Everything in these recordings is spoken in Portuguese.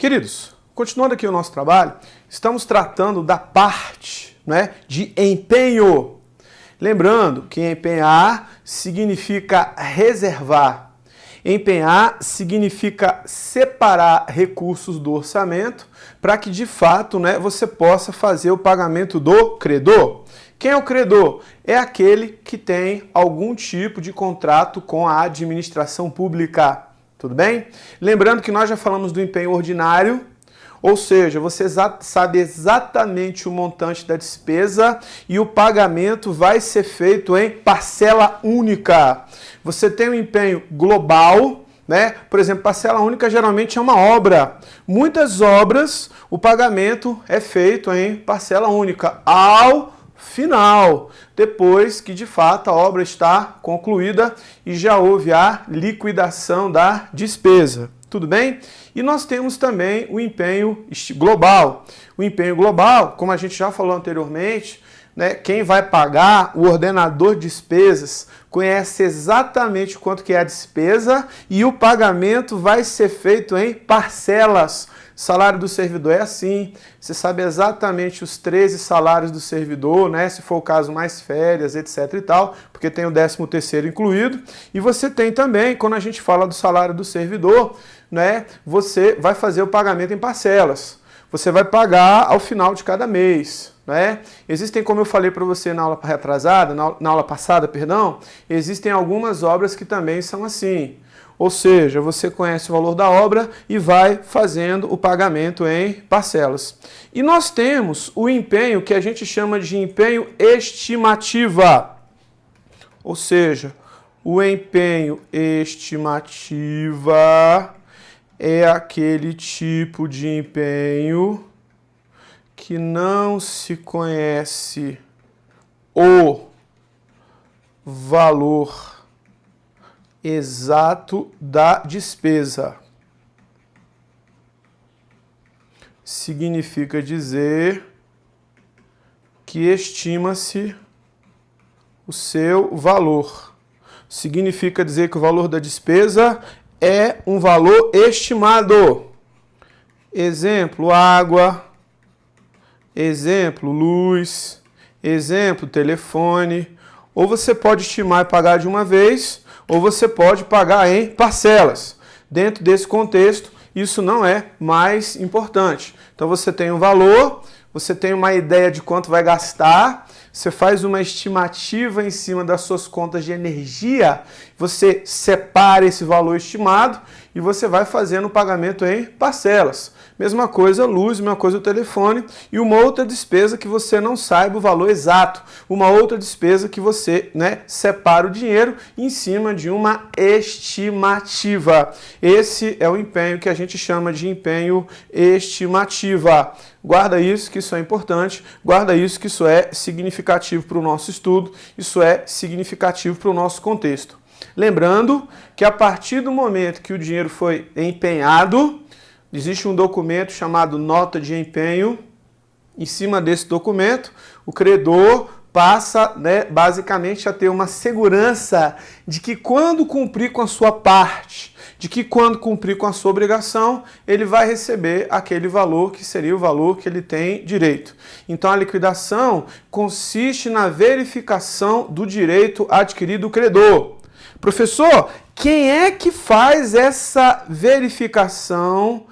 Queridos, continuando aqui o nosso trabalho, estamos tratando da parte, né, de empenho. Lembrando que empenhar significa reservar. Empenhar significa separar recursos do orçamento para que, de fato, né, você possa fazer o pagamento do credor. Quem é o credor? É aquele que tem algum tipo de contrato com a administração pública. Tudo bem? Lembrando que nós já falamos do empenho ordinário, ou seja, você sabe exatamente o montante da despesa e o pagamento vai ser feito em parcela única. Você tem um empenho global, né? Por exemplo, parcela única geralmente é uma obra. Muitas obras, o pagamento é feito em parcela única ao final, depois que de fato a obra está concluída e já houve a liquidação da despesa. Tudo bem? E nós temos também o empenho global. O empenho global, como a gente já falou anteriormente, né, quem vai pagar, o ordenador de despesas, conhece exatamente quanto que é a despesa e o pagamento vai ser feito em parcelas. Salário do servidor é assim, você sabe exatamente os 13 salários do servidor, né? Se for o caso, mais férias, etc e tal, porque tem o 13º incluído. E você tem também, quando a gente fala do salário do servidor, né? Você vai fazer o pagamento em parcelas. Você vai pagar ao final de cada mês, né? Existem, como eu falei para você na aula retrasada, na aula passada, perdão, existem algumas obras que também são assim. Ou seja, você conhece o valor da obra e vai fazendo o pagamento em parcelas. E nós temos o empenho que a gente chama de empenho estimativa. Ou seja, o empenho estimativa é aquele tipo de empenho que não se conhece o valor exato da despesa. Significa dizer que estima-se o seu valor. Significa dizer que o valor da despesa é um valor estimado. Exemplo, água. Exemplo, luz. Exemplo, telefone. Ou você pode estimar e pagar de uma vez, ou você pode pagar em parcelas. Dentro desse contexto, isso não é mais importante. Então você tem um valor, você tem uma ideia de quanto vai gastar, você faz uma estimativa em cima das suas contas de energia, você separa esse valor estimado e você vai fazendo o pagamento em parcelas. Mesma coisa luz, mesma coisa o telefone e uma outra despesa que você não saiba o valor exato. Uma outra despesa que você, né, separa o dinheiro em cima de uma estimativa. Esse é o empenho que a gente chama de empenho estimativa. Guarda isso, que isso é importante. Guarda isso, que isso é significativo para o nosso estudo. Isso é significativo para o nosso contexto. Lembrando que a partir do momento que o dinheiro foi empenhado, existe um documento chamado nota de empenho. Em cima desse documento, o credor passa, né, basicamente a ter uma segurança de que quando cumprir com a sua parte, de que quando cumprir com a sua obrigação, ele vai receber aquele valor que seria o valor que ele tem direito. Então a liquidação consiste na verificação do direito adquirido do credor. Professor, quem é que faz essa verificação?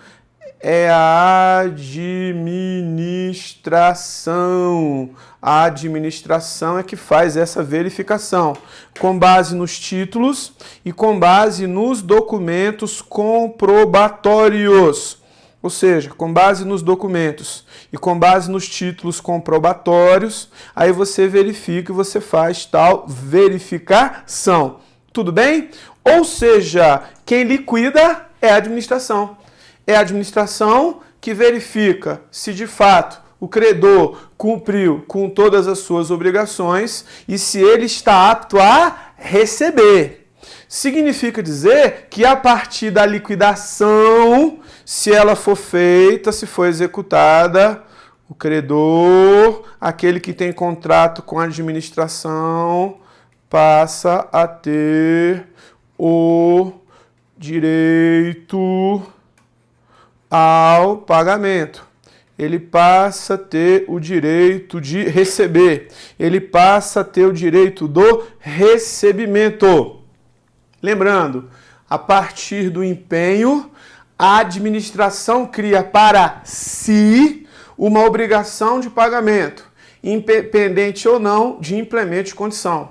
É a administração. A administração é que faz essa verificação, com base nos títulos e com base nos documentos comprobatórios. Ou seja, com base nos documentos e com base nos títulos comprobatórios, aí você verifica e você faz tal verificação. Tudo bem? Ou seja, quem liquida é a administração. É a administração que verifica se de fato o credor cumpriu com todas as suas obrigações e se ele está apto a receber. Significa dizer que a partir da liquidação, se ela for feita, se for executada, o credor, aquele que tem contrato com a administração, passa a ter o direito ao pagamento. Ele passa a ter o direito de receber. Ele passa a ter o direito do recebimento. Lembrando, a partir do empenho, a administração cria para si uma obrigação de pagamento, independente ou não de implemento de condição.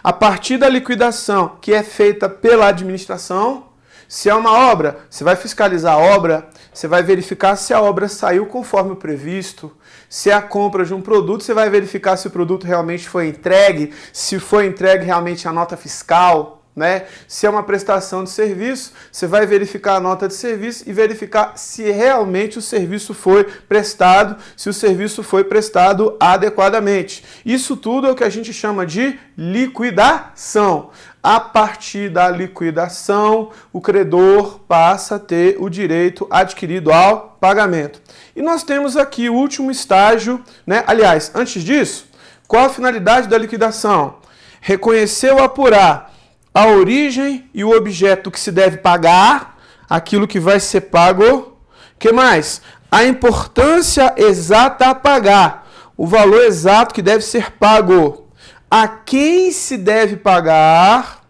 A partir da liquidação que é feita pela administração, se é uma obra, você vai fiscalizar a obra, você vai verificar se a obra saiu conforme o previsto. Se é a compra de um produto, você vai verificar se o produto realmente foi entregue, se foi entregue realmente a nota fiscal, né? Se é uma prestação de serviço, você vai verificar a nota de serviço e verificar se realmente o serviço foi prestado, se o serviço foi prestado adequadamente. Isso tudo é o que a gente chama de liquidação. A partir da liquidação, o credor passa a ter o direito adquirido ao pagamento. E nós temos aqui o último estágio, né? Aliás, antes disso, qual a finalidade da liquidação? Reconhecer ou apurar a origem e o objeto que se deve pagar, aquilo que vai ser pago. Que mais? A importância exata a pagar, o valor exato que deve ser pago. A quem se deve pagar,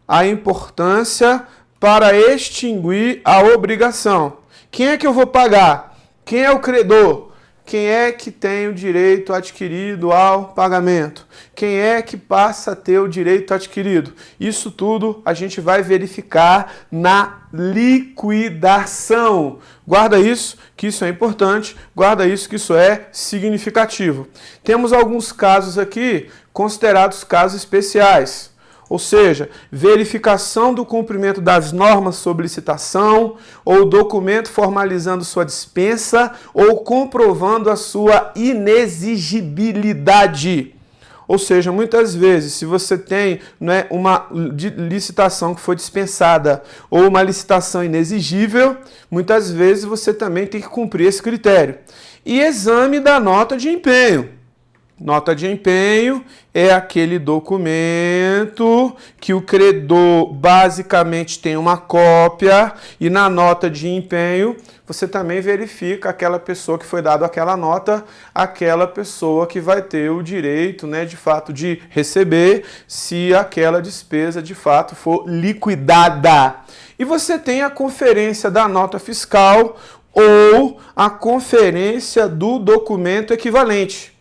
a importância para extinguir a obrigação. Quem é que eu vou pagar? Quem é o credor? Quem é que tem o direito adquirido ao pagamento? Quem é que passa a ter o direito adquirido? Isso tudo a gente vai verificar na liquidação. Guarda isso, que isso é importante. Guarda isso, que isso é significativo. Temos alguns casos aqui considerados casos especiais. Ou seja, verificação do cumprimento das normas sobre licitação, ou documento formalizando sua dispensa, ou comprovando a sua inexigibilidade. Ou seja, muitas vezes, se você tem, né, uma licitação que foi dispensada ou uma licitação inexigível, muitas vezes você também tem que cumprir esse critério. E exame da nota de empenho. Nota de empenho é aquele documento que o credor basicamente tem uma cópia e na nota de empenho você também verifica aquela pessoa que foi dada aquela nota, aquela pessoa que vai ter o direito, né, de fato de receber se aquela despesa de fato for liquidada. E você tem a conferência da nota fiscal ou a conferência do documento equivalente.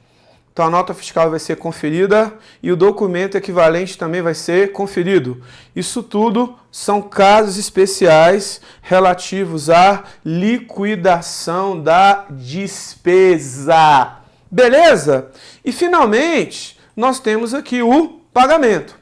Então a nota fiscal vai ser conferida e o documento equivalente também vai ser conferido. Isso tudo são casos especiais relativos à liquidação da despesa. Beleza? E finalmente, nós temos aqui o pagamento.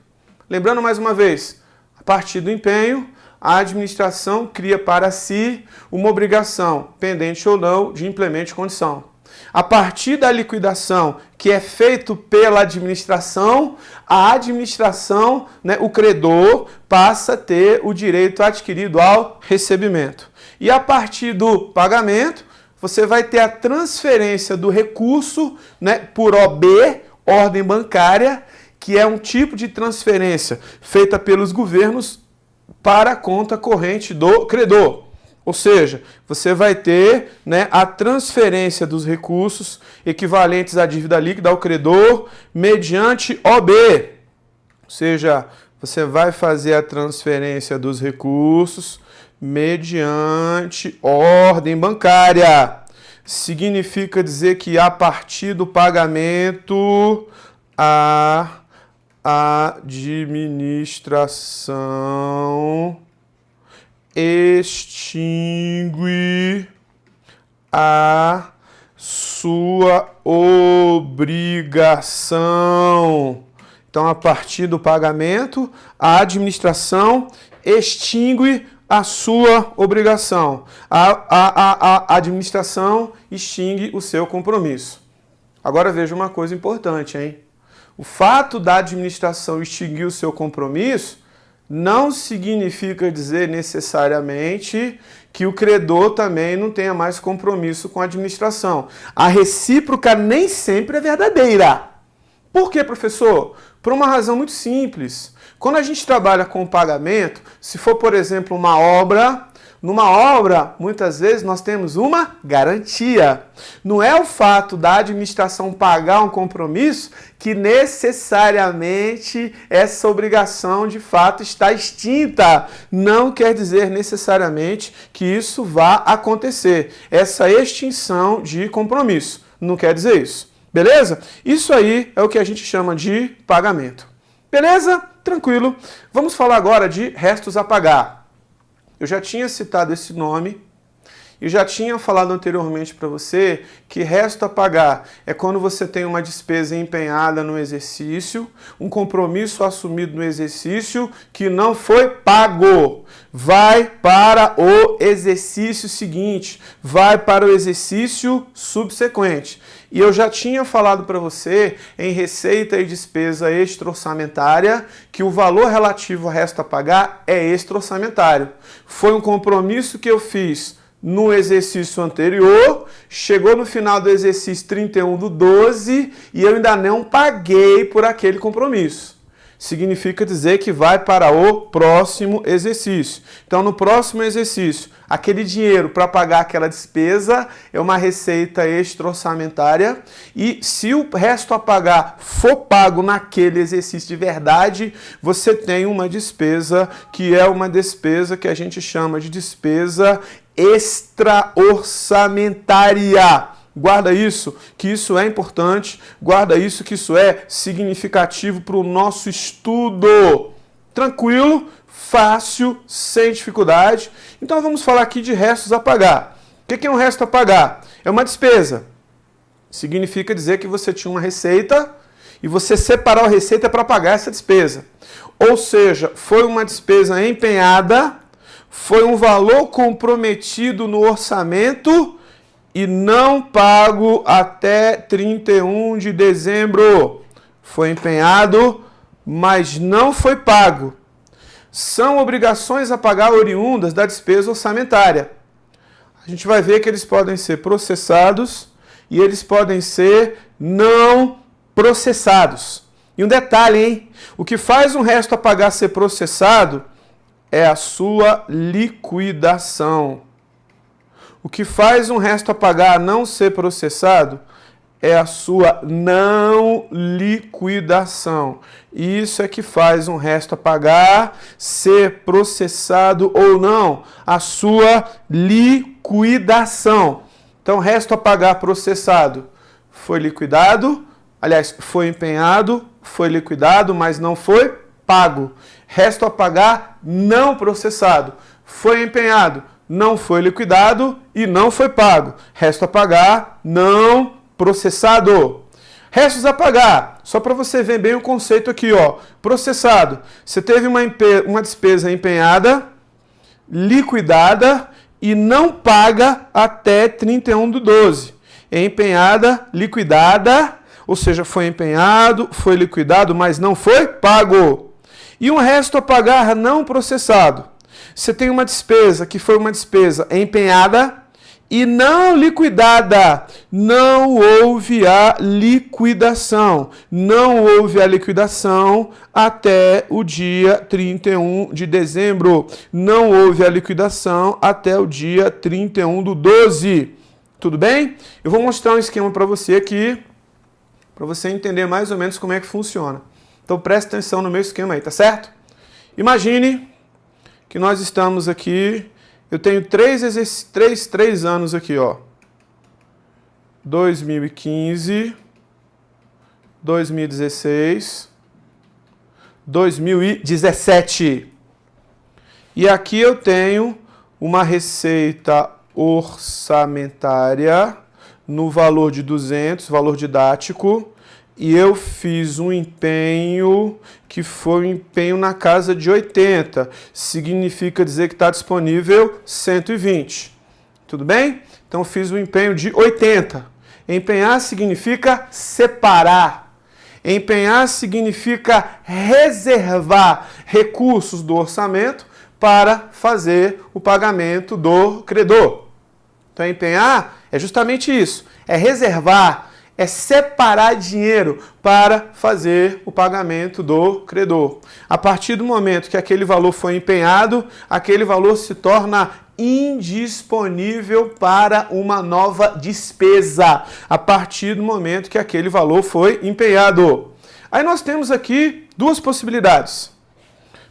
Lembrando mais uma vez, a partir do empenho, a administração cria para si uma obrigação, pendente ou não, de implemento de condição. A partir da liquidação que é feito pela administração, a administração, né, o credor, passa a ter o direito adquirido ao recebimento. E a partir do pagamento, você vai ter a transferência do recurso, né, por OB, ordem bancária, que é um tipo de transferência feita pelos governos para a conta corrente do credor. Ou seja, você vai ter, né, a transferência dos recursos equivalentes à dívida líquida ao credor mediante OB. Ou seja, você vai fazer a transferência dos recursos mediante ordem bancária. Significa dizer que a partir do pagamento, a administração extingue a sua obrigação. Então, a partir do pagamento, a administração extingue a sua obrigação. A administração extingue o seu compromisso. Agora veja uma coisa importante, hein? O fato da administração extinguir o seu compromisso não significa dizer necessariamente que o credor também não tenha mais compromisso com a administração. A recíproca nem sempre é verdadeira. Por quê, professor? Por uma razão muito simples. Quando a gente trabalha com o pagamento, se for, por exemplo, uma obra, Numa obra, muitas vezes nós temos uma garantia. Não é o fato da administração pagar um compromisso que necessariamente essa obrigação de fato está extinta. Não quer dizer necessariamente que isso vá acontecer. Essa extinção de compromisso. Não quer dizer isso. Beleza? Isso aí é o que a gente chama de pagamento. Beleza? Tranquilo. Vamos falar agora de restos a pagar. Eu já tinha citado esse nome e já tinha falado anteriormente para você que resto a pagar é quando você tem uma despesa empenhada no exercício, um compromisso assumido no exercício que não foi pago. Vai para o exercício seguinte, vai para o exercício subsequente. E eu já tinha falado para você em receita e despesa extra-orçamentária que o valor relativo ao resto a pagar é extra-orçamentário. Foi um compromisso que eu fiz no exercício anterior, chegou no final do exercício 31/12 e eu ainda não paguei por aquele compromisso. Significa dizer que vai para o próximo exercício. Então, no próximo exercício, aquele dinheiro para pagar aquela despesa é uma receita extra-orçamentária e se o resto a pagar for pago naquele exercício de verdade, você tem uma despesa que é uma despesa que a gente chama de despesa extra-orçamentária. Guarda isso, que isso é importante, guarda isso, que isso é significativo para o nosso estudo. Tranquilo, fácil, sem dificuldade. Então vamos falar aqui de restos a pagar. O que é um resto a pagar? É uma despesa. Significa dizer que você tinha uma receita e você separou a receita para pagar essa despesa. Ou seja, foi uma despesa empenhada, foi um valor comprometido no orçamento e não pago até 31 de dezembro. Foi empenhado, mas não foi pago. São obrigações a pagar oriundas da despesa orçamentária. A gente vai ver que eles podem ser processados e eles podem ser não processados. E um detalhe, hein? O que faz um resto a pagar ser processado é a sua liquidação. O que faz um resto a pagar não ser processado é a sua não liquidação. Isso é que faz um resto a pagar ser processado ou não, a sua liquidação. Então, resto a pagar processado foi liquidado, aliás, foi empenhado, foi liquidado, mas não foi pago. Resto a pagar não processado foi empenhado, não foi liquidado e não foi pago. Resto a pagar não processado. Restos a pagar, só para você ver bem o conceito aqui, ó. Processado, você teve uma despesa empenhada, liquidada e não paga até 31/12. Empenhada, liquidada, ou seja, foi empenhado, foi liquidado, mas não foi pago. E um resto a pagar não processado. Você tem uma despesa que foi uma despesa empenhada e não liquidada. Não houve a liquidação. Não houve a liquidação até o dia 31 de dezembro. Não houve a liquidação até o dia 31/12. Tudo bem? Eu vou mostrar um esquema para você aqui, para você entender mais ou menos como é que funciona. Então preste atenção no meu esquema aí, tá certo? Imagine que nós estamos aqui, eu tenho três anos aqui, ó. 2015, 2016, 2017. E aqui eu tenho uma receita orçamentária no valor de 200, valor didático, e eu fiz um empenho que foi um empenho na casa de 80. Significa dizer que está disponível 120. Tudo bem? Então eu fiz um empenho de 80. Empenhar significa separar. Empenhar significa reservar recursos do orçamento para fazer o pagamento do credor. Então empenhar é justamente isso. É reservar, é separar dinheiro para fazer o pagamento do credor. A partir do momento que aquele valor foi empenhado, aquele valor se torna indisponível para uma nova despesa, a partir do momento que aquele valor foi empenhado. Aí nós temos aqui duas possibilidades.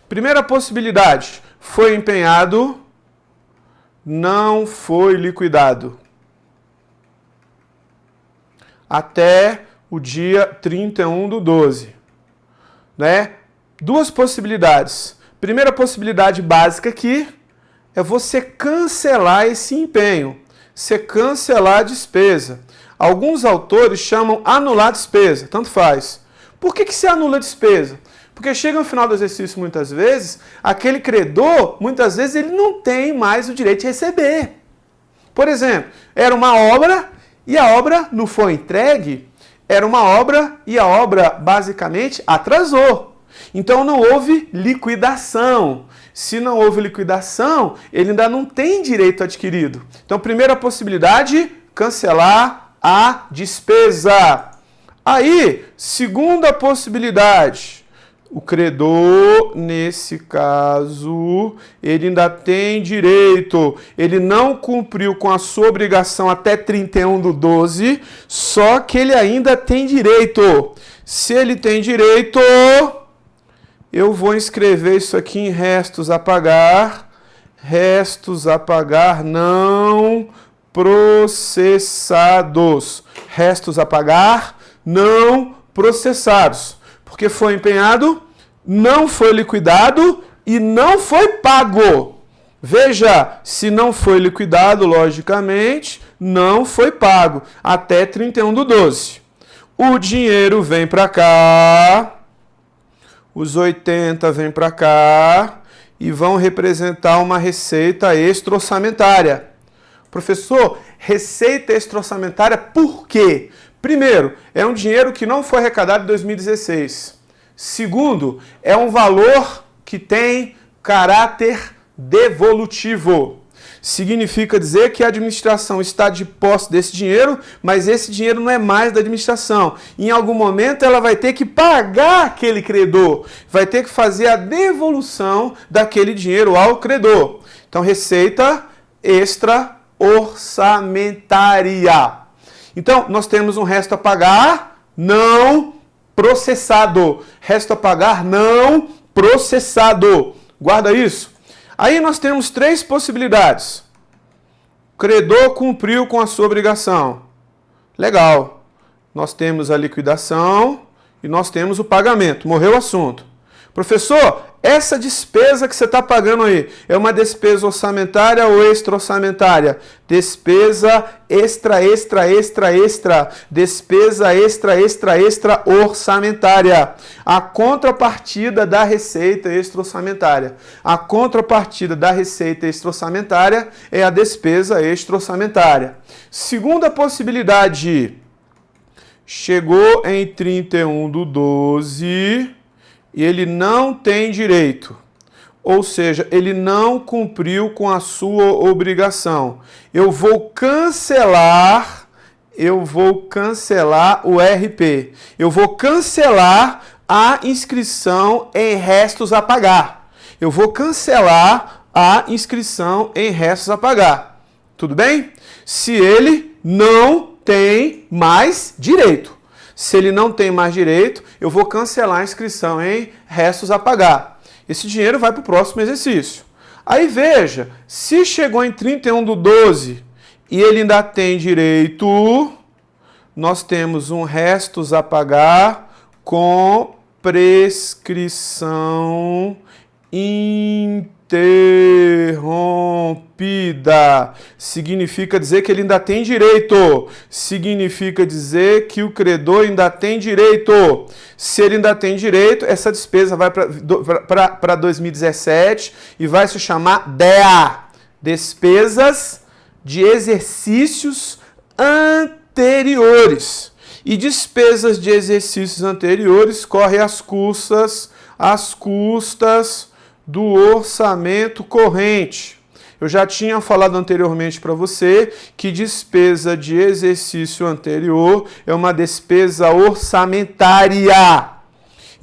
Primeira possibilidade, foi empenhado, não foi liquidado. Até o dia 31/12. Né? Duas possibilidades. Primeira possibilidade básica aqui é você cancelar esse empenho, você cancelar a despesa. Alguns autores chamam anular a despesa, tanto faz. Por que se anula a despesa? Porque chega no final do exercício, muitas vezes, aquele credor, muitas vezes, ele não tem mais o direito de receber. Por exemplo, era uma obra e a obra não foi entregue, era uma obra e a obra, basicamente, atrasou. Então não houve liquidação. Se não houve liquidação, ele ainda não tem direito adquirido. Então, primeira possibilidade, cancelar a despesa. Aí, segunda possibilidade, o credor, nesse caso, ele ainda tem direito. Ele não cumpriu com a sua obrigação até 31/12, só que ele ainda tem direito. Se ele tem direito, eu vou inscrever isso aqui em restos a pagar não processados. Restos a pagar não processados. Porque foi empenhado, não foi liquidado e não foi pago. Veja, se não foi liquidado, logicamente, não foi pago até 31/12. O dinheiro vem para cá. Os 80 vêm para cá e vão representar uma receita extra-orçamentária. Professor, receita extra-orçamentária por quê? Primeiro, é um dinheiro que não foi arrecadado em 2016. Segundo, é um valor que tem caráter devolutivo. Significa dizer que a administração está de posse desse dinheiro, mas esse dinheiro não é mais da administração. Em algum momento ela vai ter que pagar aquele credor, vai ter que fazer a devolução daquele dinheiro ao credor. Então, receita extra-orçamentária. Então, nós temos um resto a pagar não processado. Resto a pagar não processado. Guarda isso. Aí nós temos três possibilidades. O credor cumpriu com a sua obrigação. Legal. Nós temos a liquidação e nós temos o pagamento. Morreu o assunto. Professor, essa despesa que você está pagando aí é uma despesa orçamentária ou extra-orçamentária? Despesa extra. Despesa extra orçamentária. A contrapartida da receita extra-orçamentária. A contrapartida da receita extra-orçamentária é a despesa extra-orçamentária. Segunda possibilidade. Chegou em 31/12... e ele não tem direito, ou seja, ele não cumpriu com a sua obrigação. Eu vou cancelar o RP. Eu vou cancelar a inscrição em restos a pagar. Eu vou cancelar a inscrição em restos a pagar. Tudo bem? Se ele não tem mais direito. Se ele não tem mais direito, eu vou cancelar a inscrição em restos a pagar. Esse dinheiro vai para o próximo exercício. Aí veja, se chegou em 31/12 e ele ainda tem direito, nós temos um restos a pagar com prescrição interrompida. Significa dizer que ele ainda tem direito. Significa dizer que o credor ainda tem direito. Se ele ainda tem direito, essa despesa vai para 2017 e vai se chamar DEA. Despesas de exercícios anteriores. E despesas de exercícios anteriores correm às custas do orçamento corrente. Eu já tinha falado anteriormente para você que despesa de exercício anterior é uma despesa orçamentária.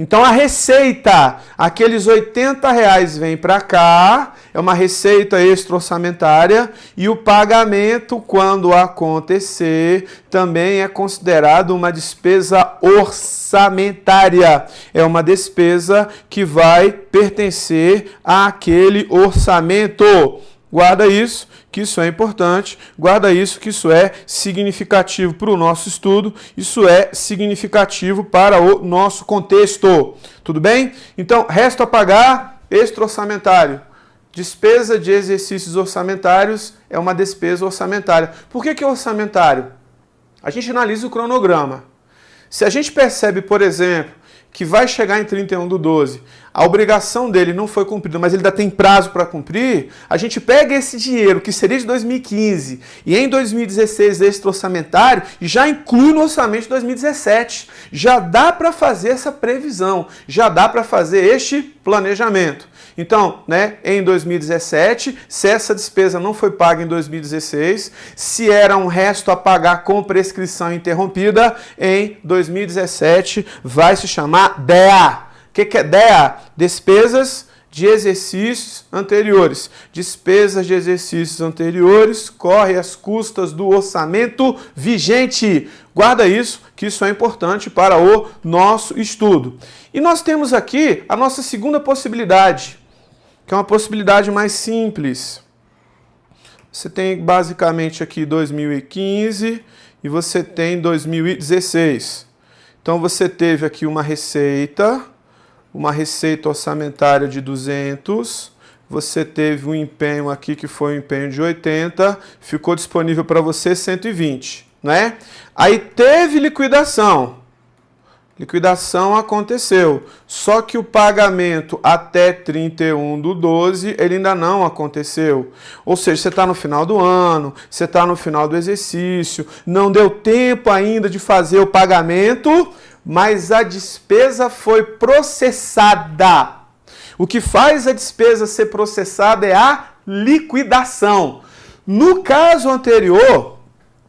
Então a receita, aqueles R$80 vem para cá, é uma receita extra-orçamentária, e o pagamento, quando acontecer, também é considerado uma despesa orçamentária. É uma despesa que vai pertencer àquele orçamento. Guarda isso, que isso é importante. Guarda isso, que isso é significativo para o nosso estudo. Isso é significativo para o nosso contexto. Tudo bem? Então, resto a pagar, extra-orçamentário. Despesa de exercícios orçamentários é uma despesa orçamentária. Por que é orçamentário? A gente analisa o cronograma. Se a gente percebe, por exemplo, que vai chegar em 31/12, a obrigação dele não foi cumprida, mas ele ainda tem prazo para cumprir, a gente pega esse dinheiro, que seria de 2015, e em 2016 extra-orçamentário, e já inclui no orçamento de 2017. Já dá para fazer essa previsão, já dá para fazer este planejamento. Então, em 2017, se essa despesa não foi paga em 2016, se era um resto a pagar com prescrição interrompida, em 2017 vai se chamar DEA. O que é DEA? Despesas de exercícios anteriores. Despesas de exercícios anteriores corre às custas do orçamento vigente. Guarda isso, que isso é importante para o nosso estudo. E nós temos aqui a nossa segunda possibilidade, que é uma possibilidade mais simples. Você tem basicamente aqui 2015 e você tem 2016. Então você teve aqui uma receita orçamentária de 200, você teve um empenho aqui que foi um empenho de 80, ficou disponível para você 120, né? Aí teve liquidação. Liquidação aconteceu, só que o pagamento até 31/12 ele ainda não aconteceu. Ou seja, você está no final do ano, você está no final do exercício, não deu tempo ainda de fazer o pagamento, mas a despesa foi processada. O que faz a despesa ser processada é a liquidação. No caso anterior,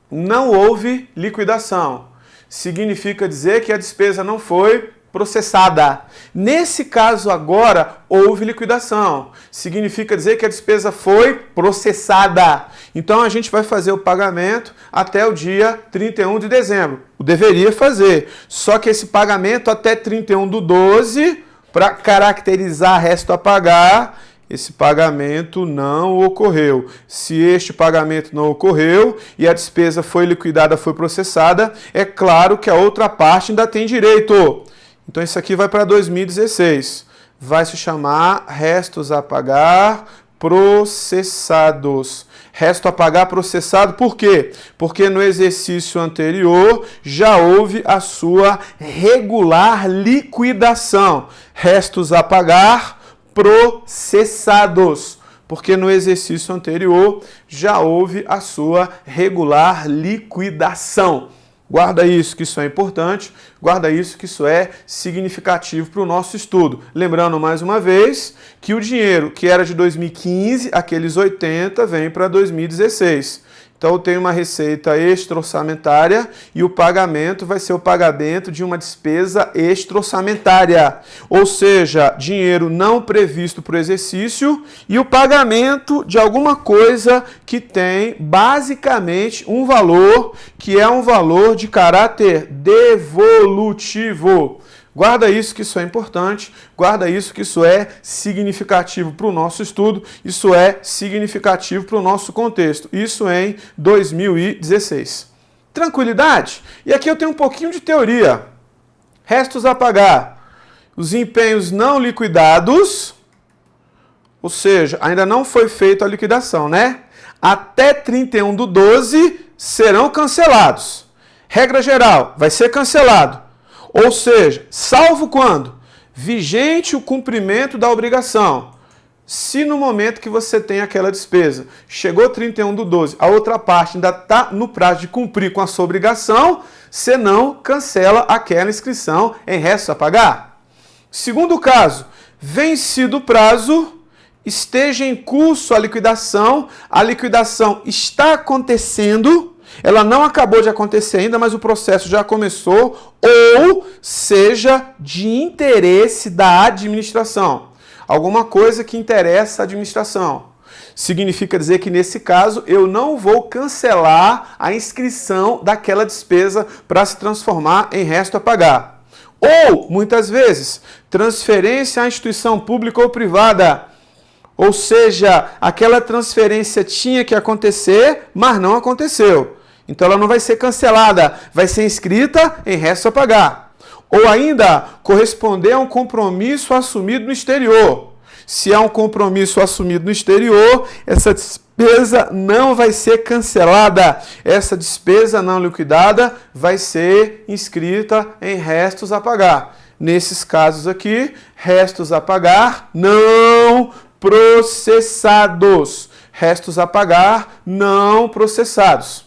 não houve liquidação. Significa dizer que a despesa não foi processada. Nesse caso agora, houve liquidação. Significa dizer que a despesa foi processada. Então a gente vai fazer o pagamento até o dia 31 de dezembro. O deveria fazer. Só que esse pagamento até 31/12, para caracterizar resto a pagar, esse pagamento não ocorreu. Se este pagamento não ocorreu e a despesa foi liquidada, foi processada, é claro que a outra parte ainda tem direito. Então isso aqui vai para 2016. Vai se chamar restos a pagar processados. Resto a pagar processado, por quê? Porque no exercício anterior já houve a sua regular liquidação. Restos a pagar processados, porque no exercício anterior já houve a sua regular liquidação. Guarda isso, que isso é importante, guarda isso, que isso é significativo para o nosso estudo. Lembrando mais uma vez que o dinheiro que era de 2015, aqueles 80, vem para 2016. Então eu tenho uma receita extra-orçamentária e o pagamento vai ser o pagamento de uma despesa extra-orçamentária. Ou seja, dinheiro não previsto para o exercício e o pagamento de alguma coisa que tem basicamente um valor que é um valor de caráter devolutivo. Guarda isso, que isso é importante, guarda isso, que isso é significativo para o nosso estudo, isso é significativo para o nosso contexto. Isso em 2016. Tranquilidade? E aqui eu tenho um pouquinho de teoria. Restos a pagar. Os empenhos não liquidados, ou seja, ainda não foi feita a liquidação, né? Até 31/12 serão cancelados. Regra geral, vai ser cancelado. Ou seja, salvo quando? Vigente o cumprimento da obrigação. Se no momento que você tem aquela despesa, chegou 31/12, a outra parte ainda está no prazo de cumprir com a sua obrigação, você não cancela aquela inscrição em restos a pagar. Segundo caso, vencido o prazo, esteja em curso a liquidação está acontecendo ela não acabou de acontecer ainda, mas o processo já começou, ou seja, de interesse da administração. Alguma coisa que interessa a administração. Significa dizer que, nesse caso, eu não vou cancelar a inscrição daquela despesa para se transformar em resto a pagar. Ou, muitas vezes, transferência à instituição pública ou privada. Ou seja, aquela transferência tinha que acontecer, mas não aconteceu. Então ela não vai ser cancelada, vai ser inscrita em resto a pagar. Ou ainda, corresponder a um compromisso assumido no exterior. Se há um compromisso assumido no exterior, essa despesa não vai ser cancelada. Essa despesa não liquidada vai ser inscrita em restos a pagar. Nesses casos aqui, restos a pagar não processados. Restos a pagar não processados.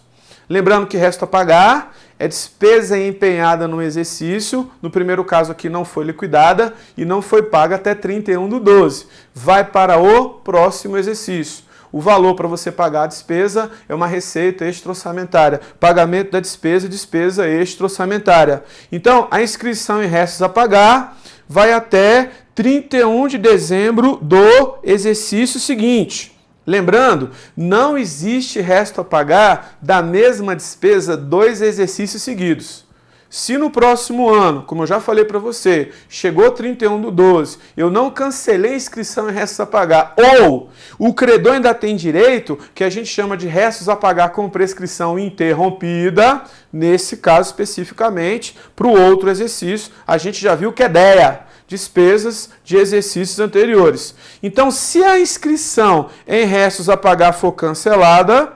Lembrando que resto a pagar é despesa empenhada no exercício, no primeiro caso aqui não foi liquidada e não foi paga até 31/12. Vai para o próximo exercício. O valor para você pagar a despesa é uma receita extra-orçamentária. Pagamento da despesa, despesa extra-orçamentária. Então, a inscrição em restos a pagar vai até 31 de dezembro do exercício seguinte. Lembrando, não existe resto a pagar da mesma despesa 2 exercícios seguidos. Se no próximo ano, como eu já falei para você, chegou 31/12, eu não cancelei a inscrição em restos a pagar, ou o credor ainda tem direito, que a gente chama de restos a pagar com prescrição interrompida, nesse caso especificamente, para o outro exercício, a gente já viu que é DEA. Despesas de exercícios anteriores. Então, se a inscrição em restos a pagar for cancelada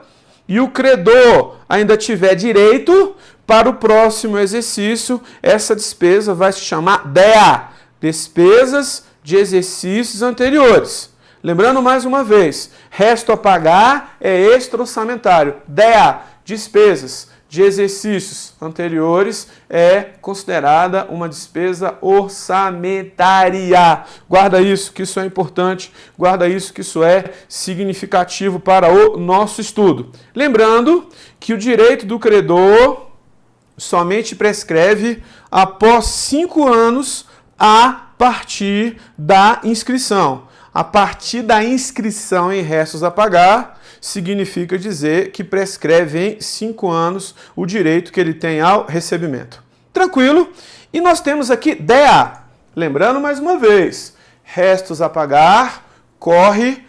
e o credor ainda tiver direito, para o próximo exercício, essa despesa vai se chamar DEA, despesas de exercícios anteriores. Lembrando mais uma vez, resto a pagar é extra-orçamentário. DEA, despesas de exercícios anteriores, é considerada uma despesa orçamentária. Guarda isso, que isso é importante. Guarda isso, que isso é significativo para o nosso estudo. Lembrando que o direito do credor somente prescreve após 5 anos a partir da inscrição. A partir da inscrição em restos a pagar, significa dizer que prescreve em 5 anos o direito que ele tem ao recebimento. Tranquilo? E nós temos aqui DEA. Lembrando mais uma vez, restos a pagar corre,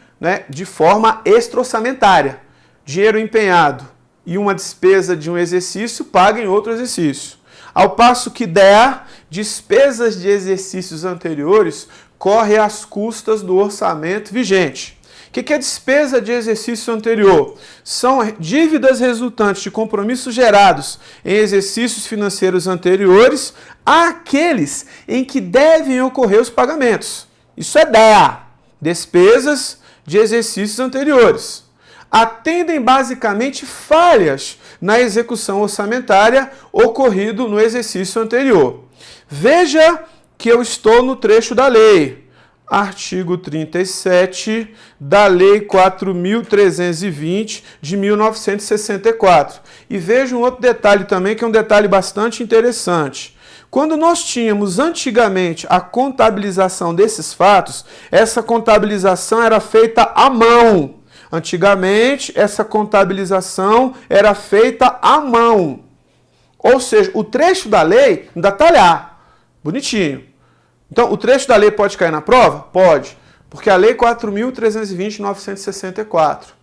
de forma extra-orçamentária. Dinheiro empenhado e uma despesa de um exercício paga em outro exercício. Ao passo que DEA, despesas de exercícios anteriores, corre às custas do orçamento vigente. O que é despesa de exercício anterior? São dívidas resultantes de compromissos gerados em exercícios financeiros anteriores àqueles em que devem ocorrer os pagamentos. Isso é DEA, despesas de exercícios anteriores. Atendem basicamente falhas na execução orçamentária ocorrido no exercício anterior. Veja que eu estou no trecho da lei. Artigo 37 da Lei 4.320 de 1964. E veja um outro detalhe também, que é um detalhe bastante interessante. Quando nós tínhamos antigamente a contabilização desses fatos, essa contabilização era feita à mão. Antigamente, essa contabilização era feita à mão. Ou seja, o trecho da lei ainda está lá, bonitinho. Então, o trecho da lei pode cair na prova? Pode, porque a Lei 4.320 de 1964.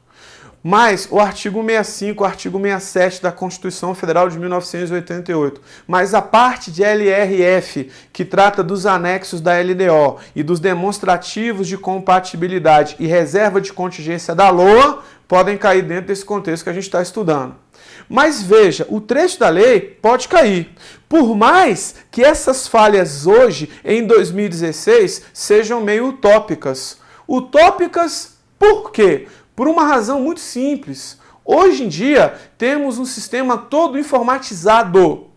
Mas o artigo 65, o artigo 67 da Constituição Federal de 1988. Mas a parte de LRF, que trata dos anexos da LDO e dos demonstrativos de compatibilidade e reserva de contingência da LOA, podem cair dentro desse contexto que a gente está estudando. Mas veja, o trecho da lei pode cair. Por mais que essas falhas hoje, em 2016, sejam meio utópicas. Utópicas por quê? Por uma razão muito simples. Hoje em dia, temos um sistema todo informatizado.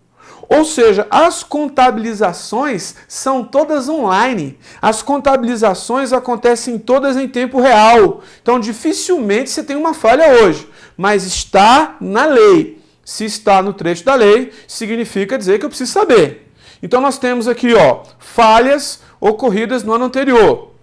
Ou seja, as contabilizações são todas online. As contabilizações acontecem todas em tempo real. Então, dificilmente você tem uma falha hoje, mas está na lei. Se está no trecho da lei, significa dizer que eu preciso saber. Então nós temos aqui, ó, falhas ocorridas no ano anterior.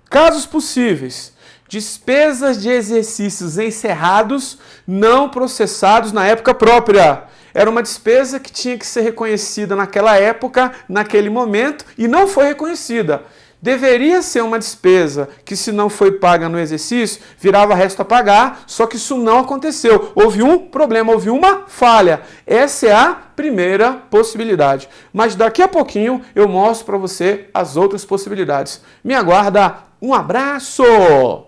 Casos possíveis: despesas de exercícios encerrados não processados na época própria. Era uma despesa que tinha que ser reconhecida naquela época, naquele momento, e não foi reconhecida. Deveria ser uma despesa que, se não foi paga no exercício, virava resto a pagar, só que isso não aconteceu. Houve um problema, houve uma falha. Essa é a primeira possibilidade. Mas daqui a pouquinho eu mostro para você as outras possibilidades. Me aguarda, um abraço!